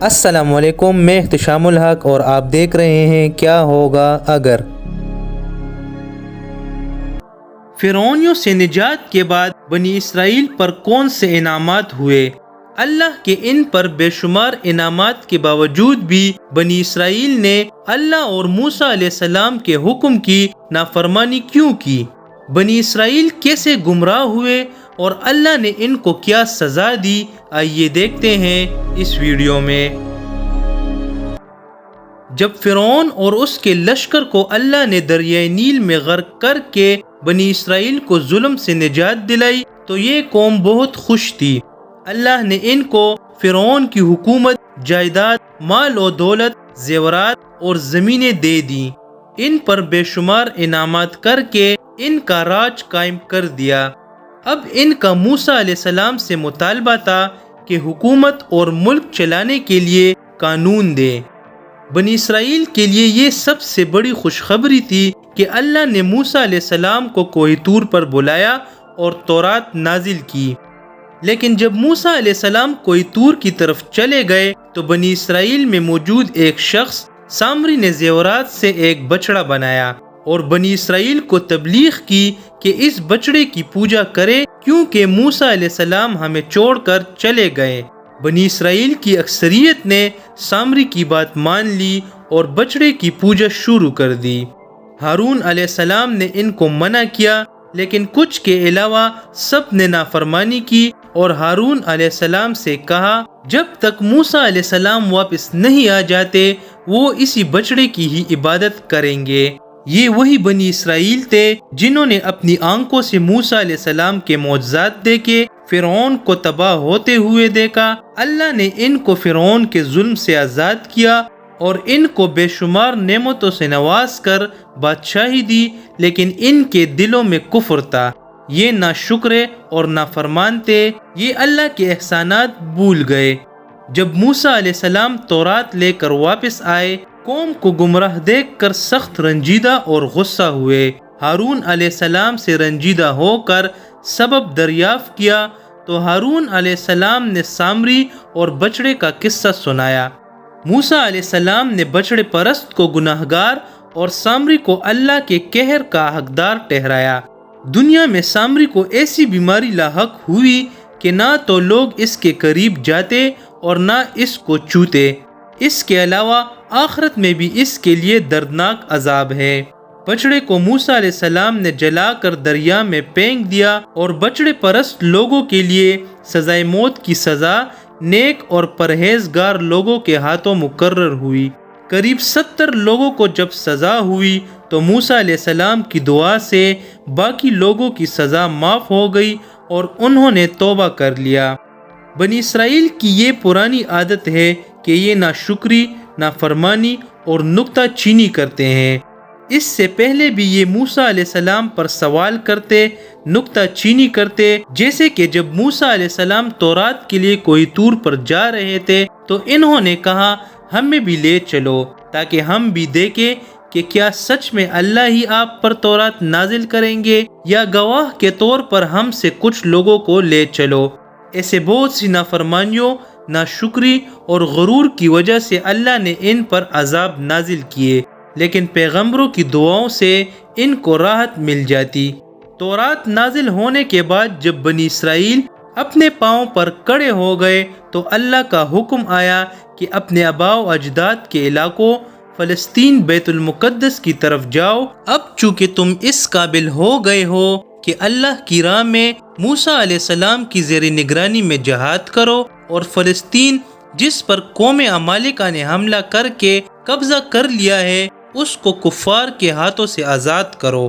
السلام علیکم، میں احتشام الحق اور آپ دیکھ رہے ہیں کیا ہوگا اگر۔ فرعونیوں سے نجات کے بعد بنی اسرائیل پر کون سے انعامات ہوئے؟ اللہ کے ان پر بے شمار انعامات کے باوجود بھی بنی اسرائیل نے اللہ اور موسیٰ علیہ السلام کے حکم کی نافرمانی کیوں کی؟ بنی اسرائیل کیسے گمراہ ہوئے اور اللہ نے ان کو کیا سزا دی؟ آئیے دیکھتے ہیں اس ویڈیو میں۔ جب فرعون اور اس کے لشکر کو اللہ نے دریائے نیل میں غرق کر کے بنی اسرائیل کو ظلم سے نجات دلائی تو یہ قوم بہت خوش تھی۔ اللہ نے ان کو فرعون کی حکومت، جائیداد، مال و دولت، زیورات اور زمینیں دے دیں، ان پر بے شمار انعامات کر کے ان کا راج قائم کر دیا۔ اب ان کا موسیٰ علیہ السلام سے مطالبہ تھا کہ حکومت اور ملک چلانے کے لیے قانون دے۔ بنی اسرائیل کے لیے یہ سب سے بڑی خوشخبری تھی کہ اللہ نے موسیٰ علیہ السلام کو کوہ طور پر بلایا اور تورات نازل کی۔ لیکن جب موسیٰ علیہ السلام کوہ طور کی طرف چلے گئے تو بنی اسرائیل میں موجود ایک شخص سامری نے زیورات سے ایک بچڑا بنایا اور بنی اسرائیل کو تبلیغ کی کہ اس بچڑے کی پوجا کرے کیونکہ موسیٰ علیہ السلام ہمیں چھوڑ کر چلے گئے۔ بنی اسرائیل کی اکثریت نے سامری کی بات مان لی اور بچڑے کی پوجا شروع کر دی۔ ہارون علیہ السلام نے ان کو منع کیا، لیکن کچھ کے علاوہ سب نے نافرمانی کی اور ہارون علیہ السلام سے کہا جب تک موسیٰ علیہ السلام واپس نہیں آ جاتے وہ اسی بچڑے کی ہی عبادت کریں گے۔ یہ وہی بنی اسرائیل تھے جنہوں نے اپنی آنکھوں سے موسیٰ علیہ السلام کے معجزات دیکھے، فرعون کو تباہ ہوتے ہوئے دیکھا۔ اللہ نے ان کو فرعون کے ظلم سے آزاد کیا اور ان کو بے شمار نعمتوں سے نواز کر بادشاہی دی، لیکن ان کے دلوں میں کفر تھا۔ یہ ناشکرے اور نافرمان تھے، یہ اللہ کے احسانات بھول گئے۔ جب موسیٰ علیہ السلام تورات لے کر واپس آئے، قوم کو گمراہ دیکھ کر سخت رنجیدہ اور غصہ ہوئے۔ ہارون علیہ السلام سے رنجیدہ ہو کر سبب دریافت کیا تو ہارون علیہ السلام نے سامری اور بچڑے کا قصہ سنایا۔ موسیٰ علیہ السلام نے بچڑے پرست کو گناہگار اور سامری کو اللہ کے قہر کا حقدار ٹھہرایا۔ دنیا میں سامری کو ایسی بیماری لاحق ہوئی کہ نہ تو لوگ اس کے قریب جاتے اور نہ اس کو چھوتے۔ اس کے علاوہ آخرت میں بھی اس کے لیے دردناک عذاب ہے۔ بچڑے کو موسیٰ علیہ السلام نے جلا کر دریا میں پھینک دیا اور بچڑے پرست لوگوں کے لیے سزائے موت کی سزا نیک اور پرہیزگار لوگوں کے ہاتھوں مقرر ہوئی۔ قریب 70 لوگوں کو جب سزا ہوئی تو موسیٰ علیہ السلام کی دعا سے باقی لوگوں کی سزا معاف ہو گئی اور انہوں نے توبہ کر لیا۔ بنی اسرائیل کی یہ پرانی عادت ہے کہ یہ ناشکری، نافرمانی اور نکتہ چینی کرتے ہیں۔ اس سے پہلے بھی یہ موسیٰ علیہ السلام پر سوال کرتے، نکتہ چینی کرتے، جیسے کہ جب موسیٰ علیہ السلام تورات کے لیے کوہ طور پر جا رہے تھے تو انہوں نے کہا ہمیں بھی لے چلو تاکہ ہم بھی دیکھیں کہ کیا سچ میں اللہ ہی آپ پر تورات نازل کریں گے یا گواہ کے طور پر ہم سے کچھ لوگوں کو لے چلو۔ ایسے بہت سی نافرمانیوں، ناشکری اور غرور کی وجہ سے اللہ نے ان پر عذاب نازل کیے، لیکن پیغمبروں کی دعاؤں سے ان کو راحت مل جاتی۔ تورات نازل ہونے کے بعد جب بنی اسرائیل اپنے پاؤں پر کھڑے ہو گئے تو اللہ کا حکم آیا کہ اپنے آباء و اجداد کے علاقوں فلسطین بیت المقدس کی طرف جاؤ۔ اب چونکہ تم اس قابل ہو گئے ہو کہ اللہ کی راہ میں موسیٰ علیہ السلام کی زیر نگرانی میں جہاد کرو اور فلسطین جس پر قوم عمالقہ نے حملہ کر کے قبضہ کر لیا ہے اس کو کفار کے ہاتھوں سے آزاد کرو۔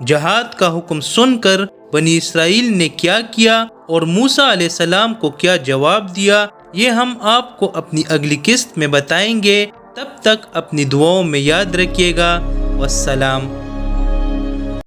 جہاد کا حکم سن کر بنی اسرائیل نے کیا کیا اور موسیٰ علیہ السلام کو کیا جواب دیا، یہ ہم آپ کو اپنی اگلی قسط میں بتائیں گے۔ تب تک اپنی دعاؤں میں یاد رکھیے گا۔ والسلام۔